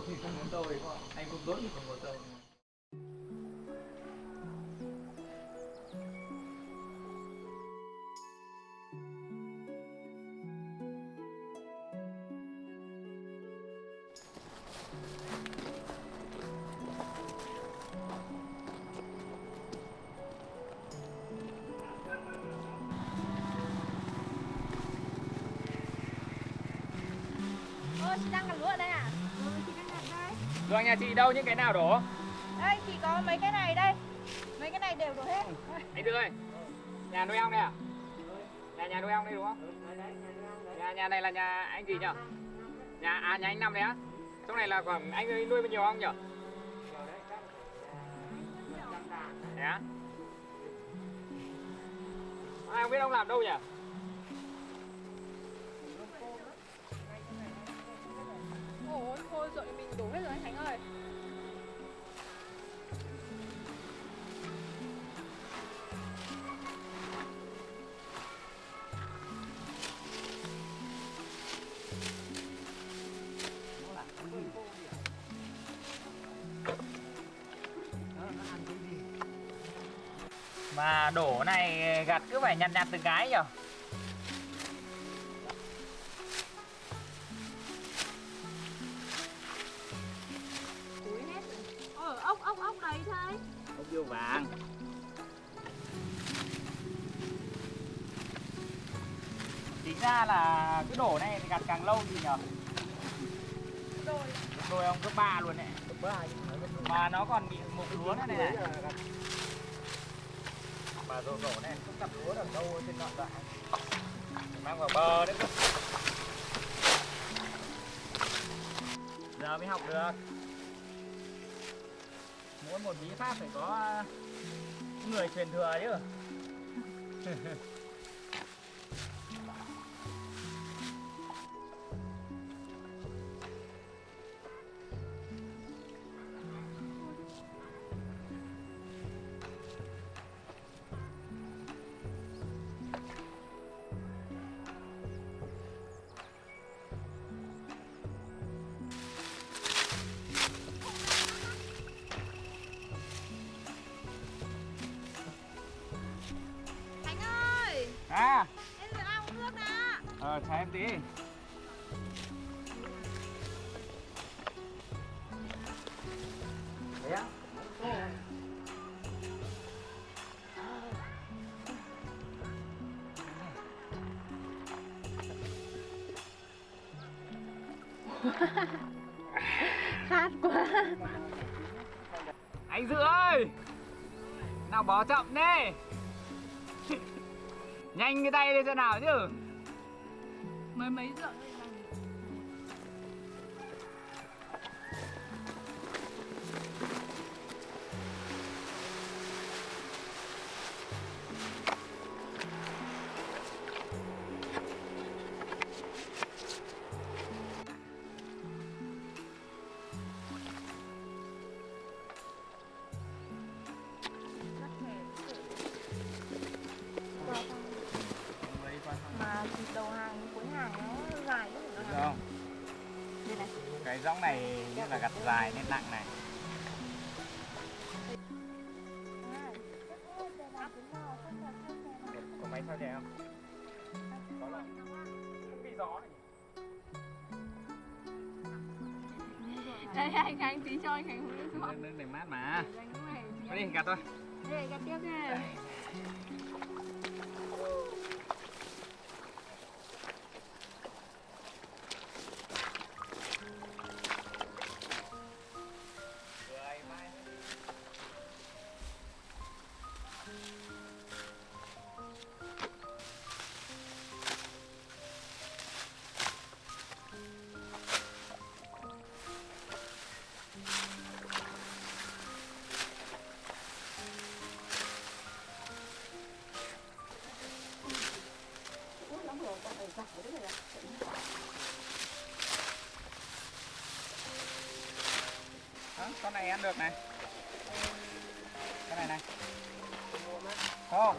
thì không muốn tôi, anh không tốt thì không có tôi. Chị đang gặt lúa ở đây à? Chị đang gặt đây. Rồi nhà chị đâu, những cái nào đổ? Đây, chị có mấy cái này đây. Mấy cái này đều đổ hết. Anh Tư ơi, nhà nuôi ong đây à? Nhà nuôi ong đây đúng không? Nhà này là nhà anh gì nhỉ? Nhà anh Năm đấy á? Trong này là còn anh nuôi bao nhiêu ong nhỉ? Thế á? Ai không biết ông làm đâu nhỉ? Ôi, thôi rồi mình đổ hết rồi anh Khánh ơi. Mà đổ này gặt cứ phải nhặt nhặt từng cái nhỉ? Túi hết rồi. Ốc đầy thôi. Ốc bươu vàng. Tính ra là cái đổ này thì gặt càng lâu thì nhỉ? Đôi ông cấp 3 luôn này. Mà nó còn bị mục lúa nữa này này. Mà đổ này không gặp lúa được đâu trên ngọn đoạn. Mang vào bờ đấy cơ. Giờ mới học được. Mỗi một bí pháp phải có người truyền thừa chứ. Khánh ơi, À, em rửa ao uống nước nè. chờ em tí. Đấy á. Khát quá. Anh Dự ơi, nào bỏ chậm đi. Nhanh cái tay đi xem nào chứ. Mấy rưỡi. Mà đầu hàng cuối hàng nó dài lắm. Được không? Đây này. Cái gióng này như là gặt dài nên nặng này. Có máy theo nhẹ không? Có rồi. Không bị gió này. Đây anh tí cho anh Khánh uống nước ngọt. Nước này mát mà. Có đi gặt thôi. Đây gặt tiếp nha. Đó, con này ăn được này. Cái này này. Không.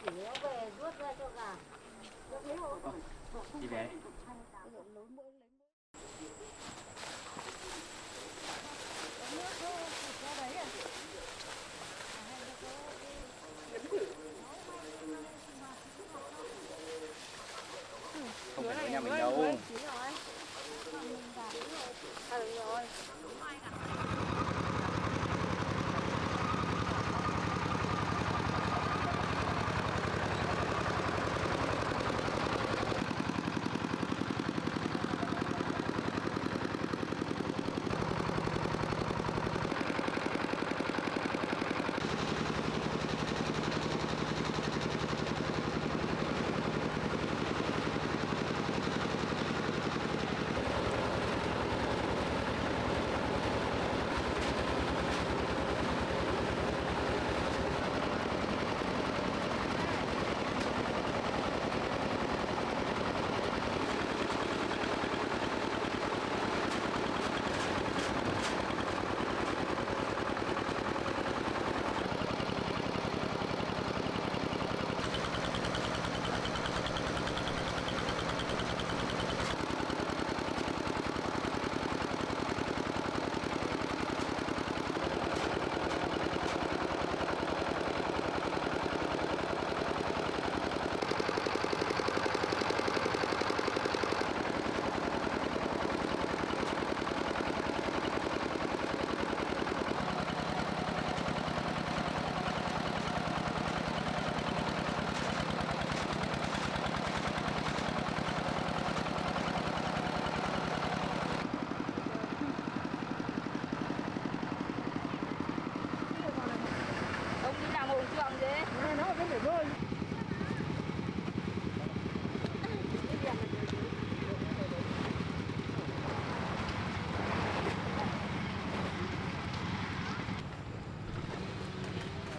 chỉ nó về rút ra cho gà. Nó thấy không? Đi về. Không phải của nhà mình đâu. Chín rồi. À đúng rồi. Ông đi làm hậu trường gì? Nó có để rơi.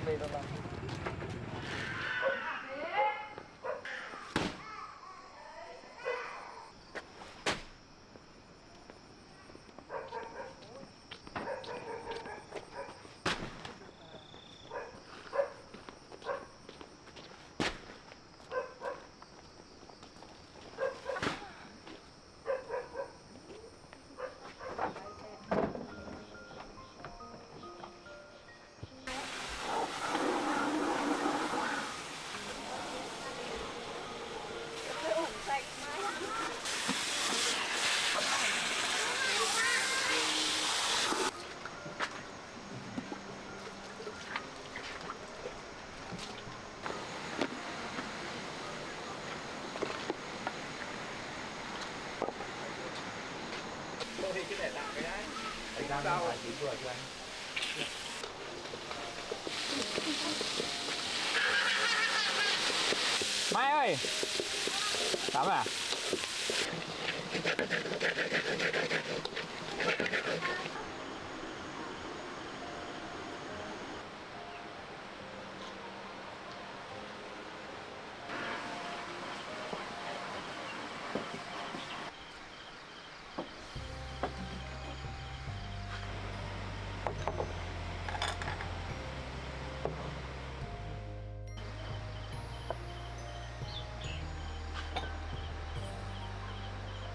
Đây đâu bạn. Tôi thì cái này tặng cái đấy. Anh đang đâu? Chỉ vừa cho anh. Mai ơi. Tắm à?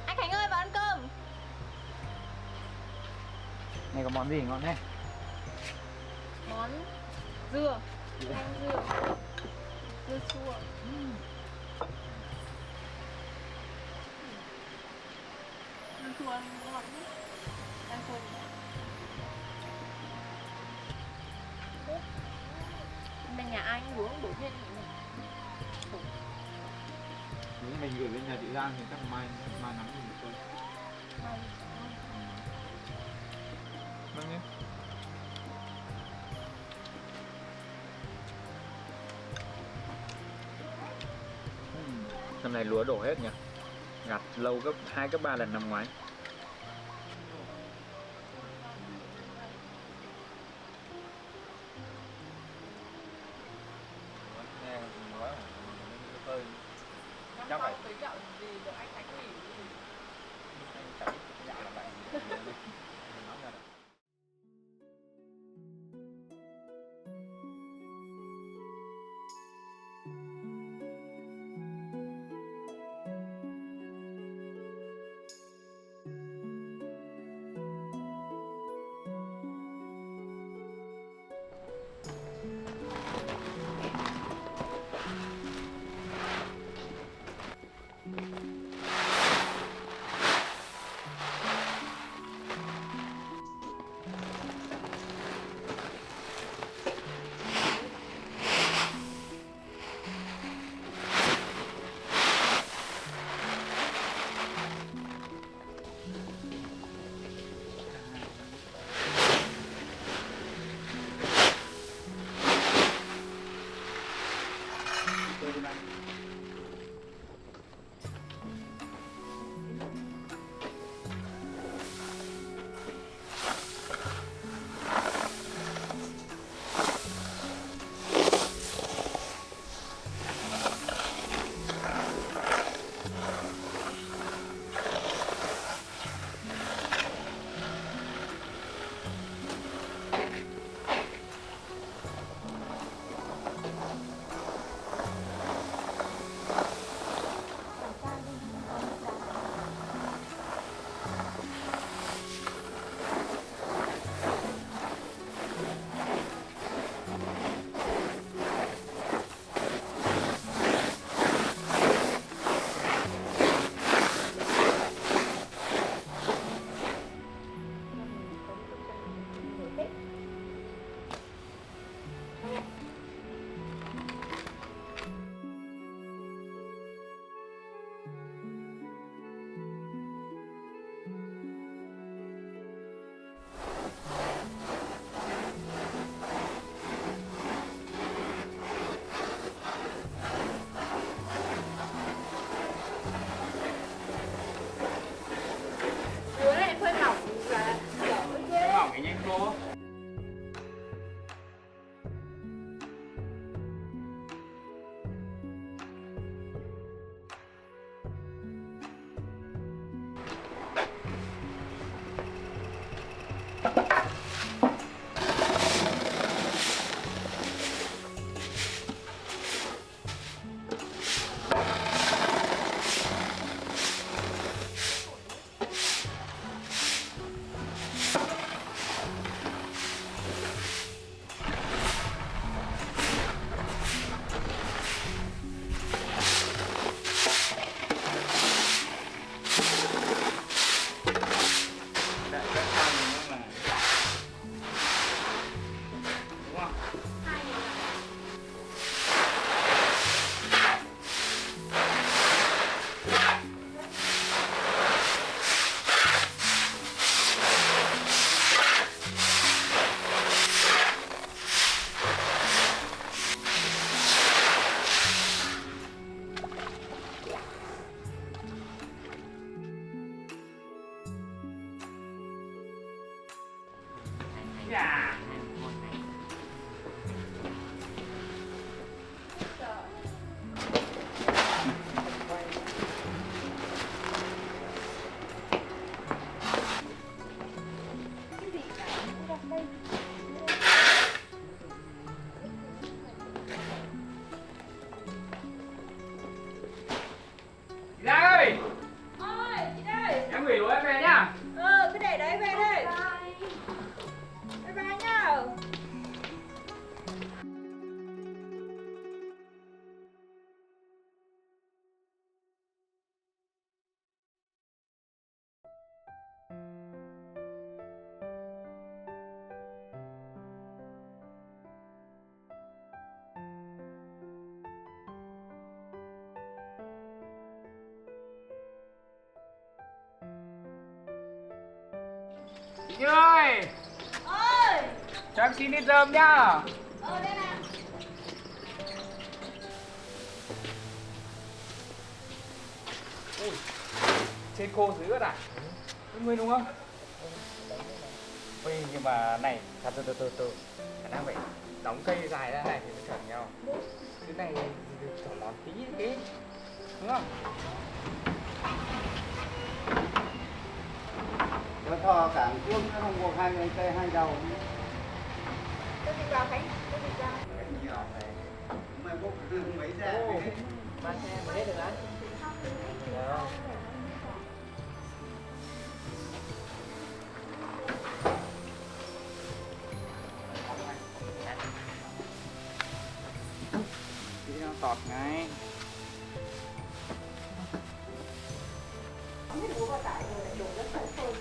Anh Khánh ơi, vào ăn cơm. Này có món gì ngon thế? Món dưa. Canh dưa. Dưa chua. Dưa chua ăn ngon lắm. Ăn cơm. Bên nhà anh uống bổ thiên. Nếu mình gửi lên nhà chị Giang thì chắc mai nắm được thôi. Vâng nhé. Năm này lúa đổ hết nhỉ? Gặt lâu gấp 2 gấp 3 lần năm ngoái. Nghe nói hơi chắc phải tới gạo gì được anh Khánh nghỉ. anh chẳng dạ là bạn nói ra được. Dạ. Chị Giang ơi, Ôi, chị đây. em gửi đồ em về nhá. Cứ để đấy về đây. Bye bye nhá. Chị Như ơi, Ôi. cho em xin ít rơm nhá. Đây nè. Ui, trên khô dưới à? Nguyên đúng không? Ui, nhưng mà này, thật từ khả năng phải đóng cây dài ra này thì mới chuẩn nhau. Cái này chỏ món tí đúng không? Nó thò cả cuốc nó không có hai cây hai đầu. Tôi đi vào Khánh. Tôi đi vào. Cái nhỏ này mà bốc mấy ra. Ba xe mà hết được đấy. Tí nó tọt ngay. Không biết đổ vào tải rồi lại đổ rất phải thôi.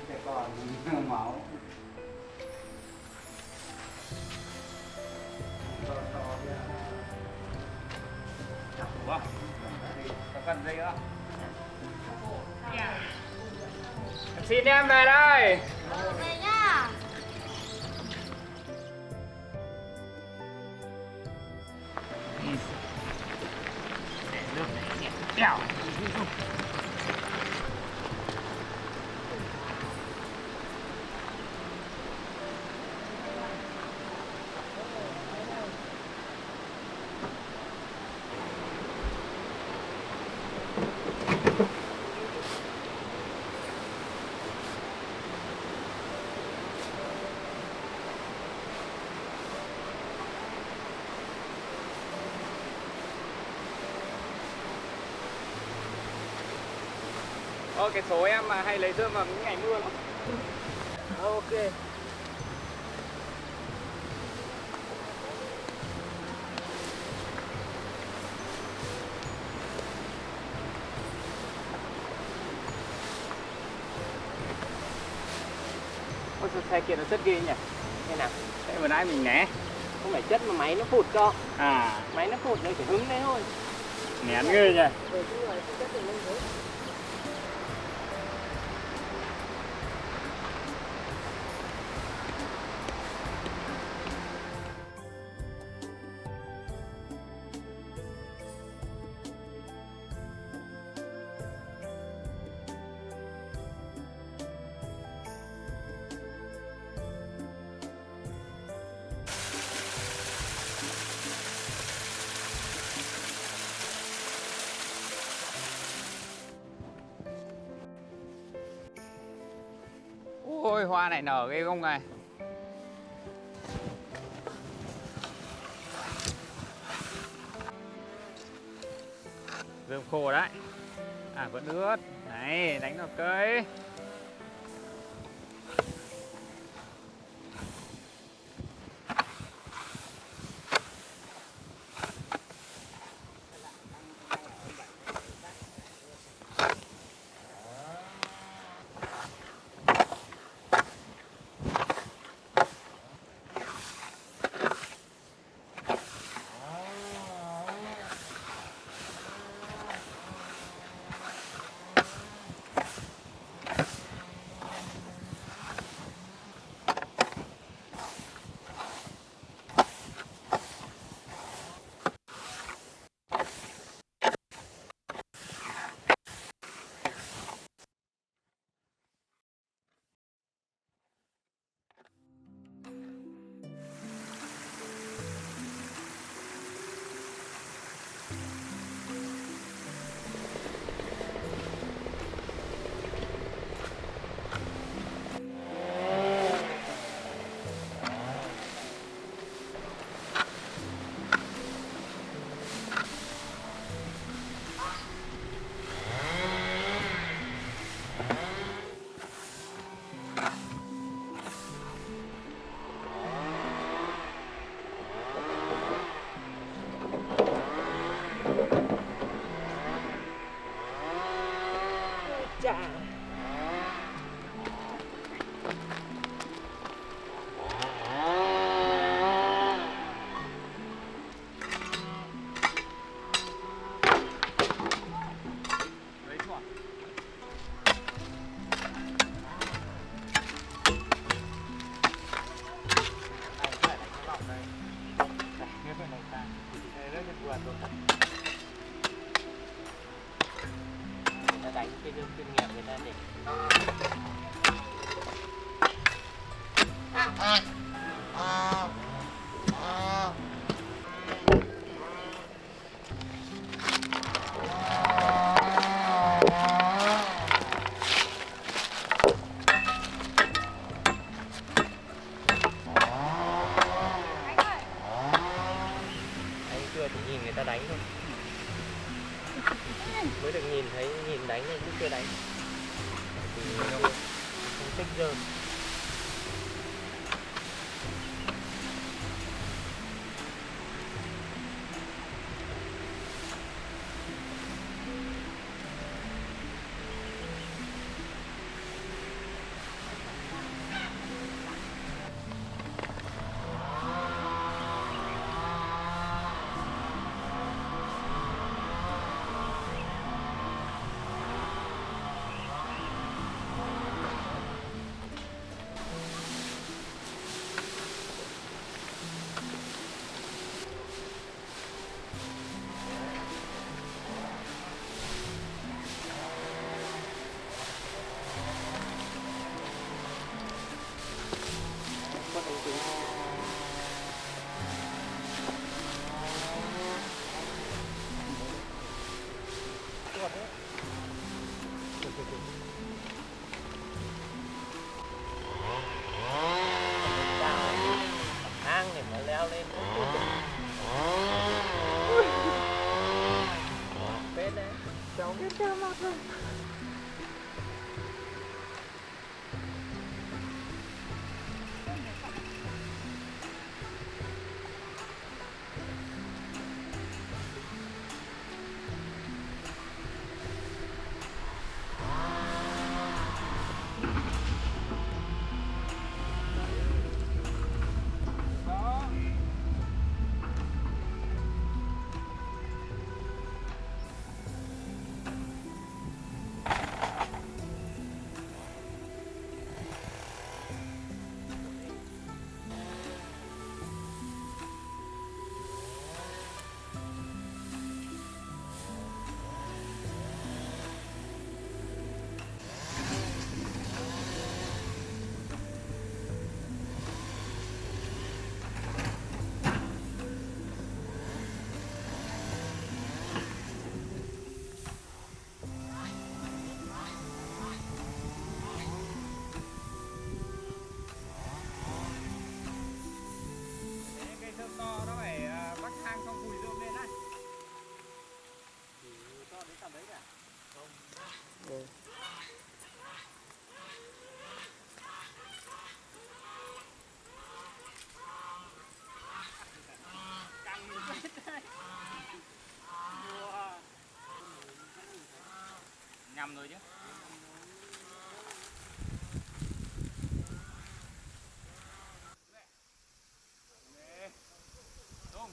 Sẽ còn máu. Vâng. Có cần gì nữa? Em xin em về đây. Về nhá. Đèo. Cái số em mà hay lấy rơm vào những ngày mưa mà. Ok. Ôi sao xe kia nó rất ghê nhỉ? Thế nào? Thế vừa nãy mình né. Không phải chất mà máy nó phụt cho. À, Máy nó phụt nó chỉ hứng đấy thôi. nén ghê nhỉ. Về cái người không có tiền lên dưới. Ôi hoa này nở ghê không này. Rơm khô đấy. À vẫn ướt. Này đánh vào cây. Chà. Lấy quả. Này phải đánh cái lọng đây. Đây, nếu phải đánh ta. Đây rất là vượt rồi. Người ta đánh cái lương chuyên nghiệp người ta để anh chưa chỉ nhìn người ta đánh thôi, mới được nhìn thấy nhìn đánh thôi chứ chưa đánh thì không thích rơm. Con đánh trúng. Hang để mà leo lên bên đấy cháu biết chưa mặt rồi. Nhầm rồi chứ. Đúng.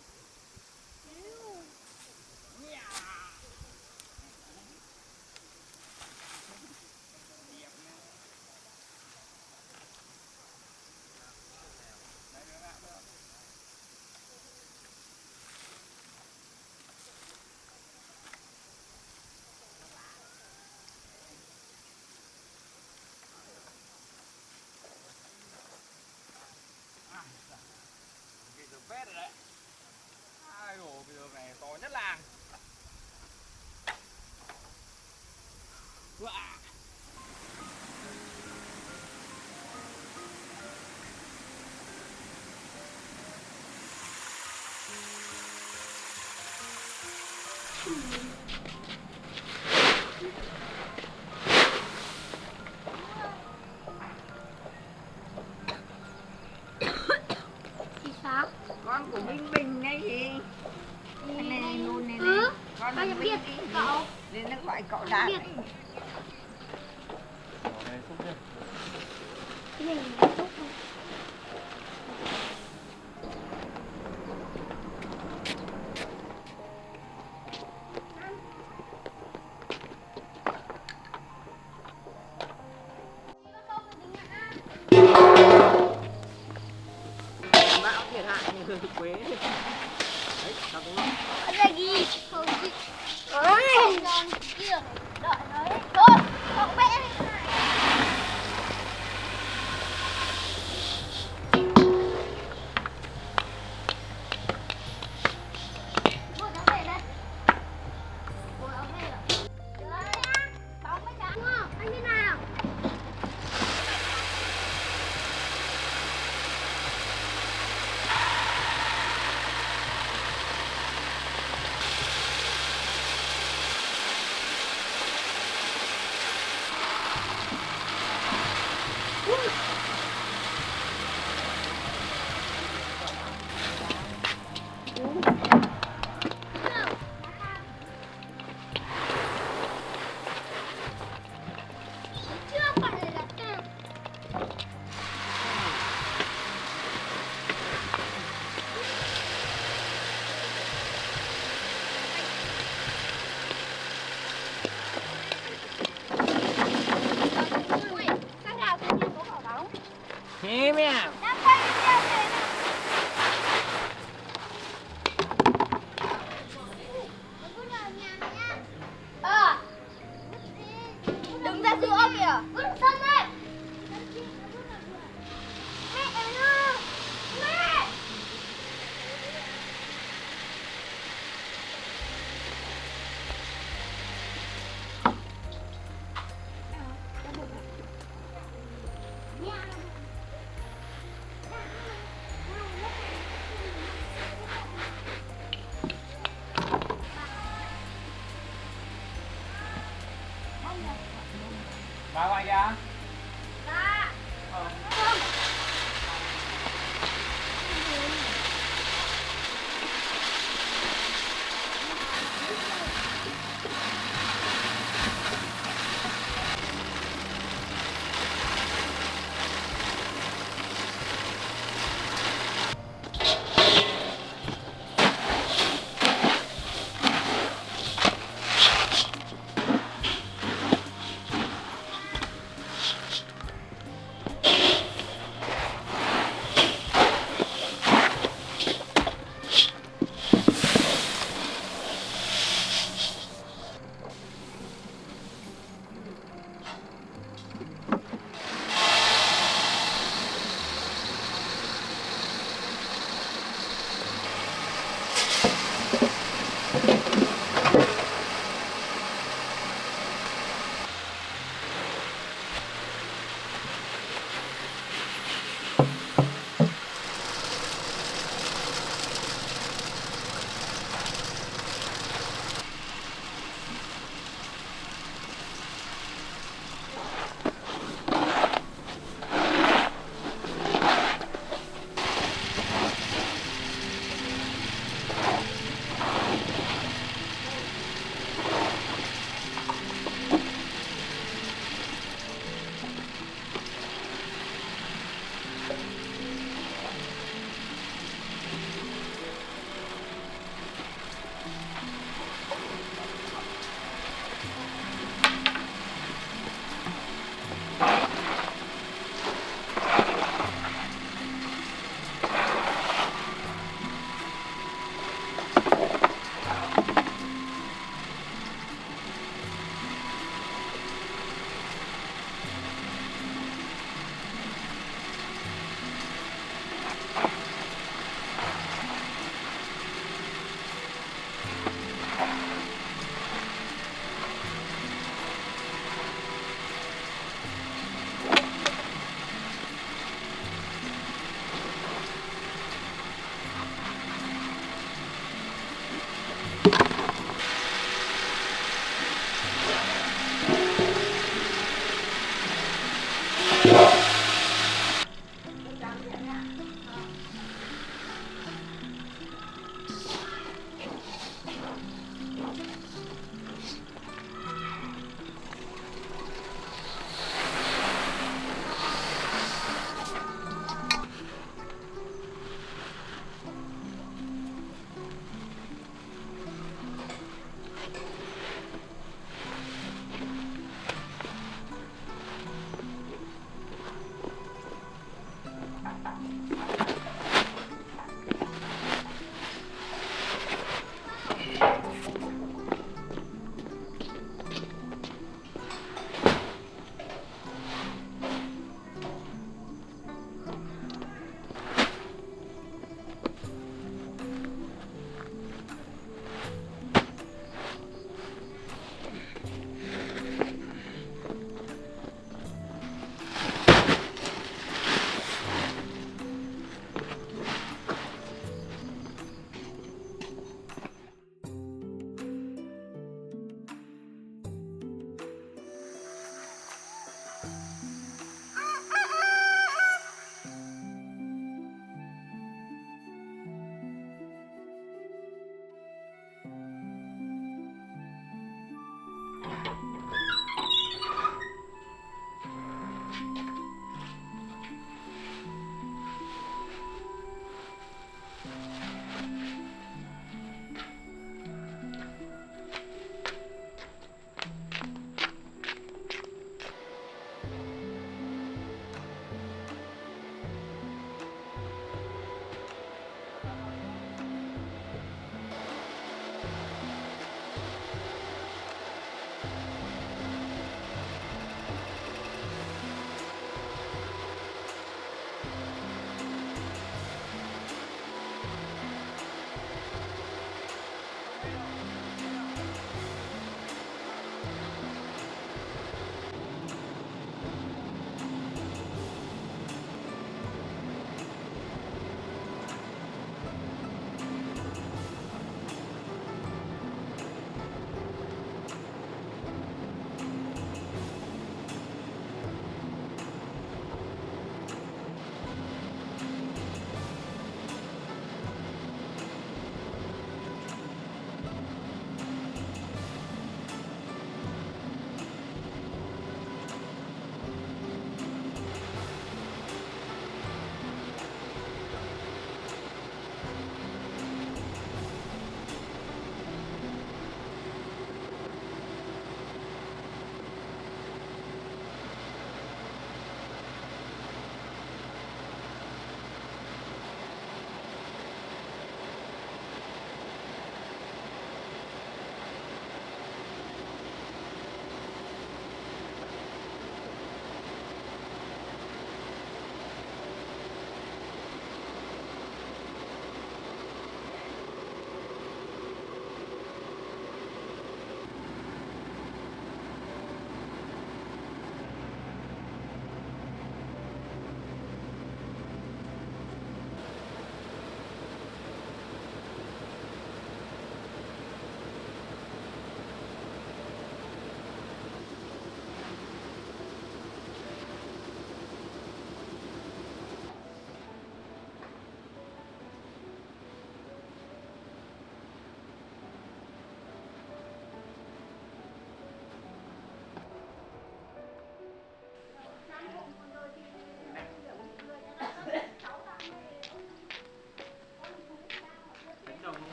Cái giờ phết rồi đấy. Ai đổ cái giờ này to nhất làng. Wow. Chị sao? Con của Minh Bình đấy gì? Cái này luôn này này. Ừ, Con tao là nhận Minh biết Bình cậu. nên nó gọi cậu là Biết. đấy. Ở đây xúc đi. Cái này xúc không? Bão thiệt hại người quế. Đấy, đọc đúng không? Ở đây ghi. Không chị. Ôi. Kia. Đợi nó đấy. Thôi. Cậu vẽ đi cái này. Mua nó về đây. Mua nó về rồi. Đấy. Bóng mới trắng. Đúng không? Anh như nào? Chưa phải là tên. Ui, sao nào tự nhiên có quả bóng? Thế mẹ. Đang quay video này nè. Cứ vào nhà mày nha. Đừng ra giữa kìa. Vứt sân đấy. Mẹ ơi. Mẹ. Ba ngoài kìa. Dạ. Không.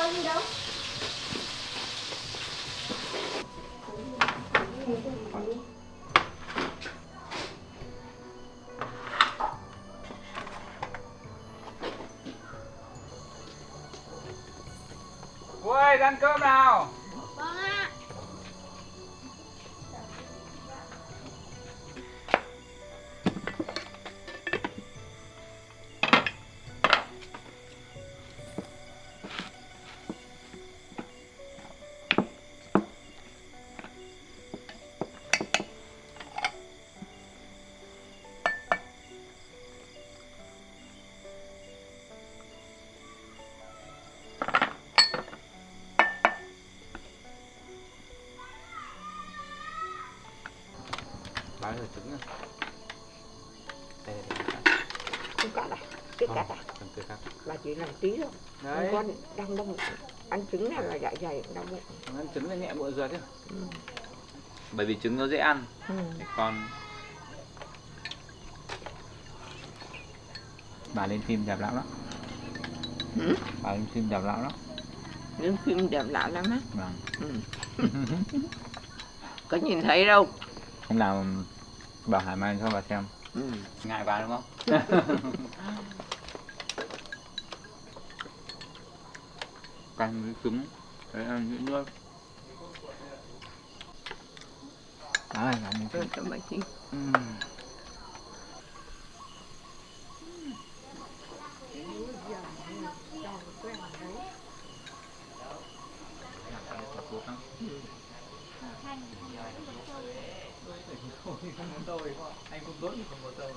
đâu đi đâu. Cô ơi, ăn cơm nào. Vâng ạ. Bao giờ trứng à? Đây, Không cắt à? Cứ cắt à? Không cứ cắt. Bà chỉ làm tí thôi. Đấy. Con đang đông. Ăn trứng này là dạ dày đau bụng. Ăn trứng là nhẹ bụng ruột chứ. Ừ. Bởi vì trứng nó dễ ăn. Ừ. Con bà lên phim đẹp lắm đó. Ừ? Bà lên phim đẹp lắm đó. Những phim đẹp lạ lắm á. Vâng. Ừ. Có nhìn thấy đâu. Hôm nào bảo Hải mang cho bà xem. Ừ. Ngại bà đúng không? Canh với trứng. Đấy ăn những nước. Đấy, làm một Rồi cho bà chị. Anh không tốt thì không có sâu.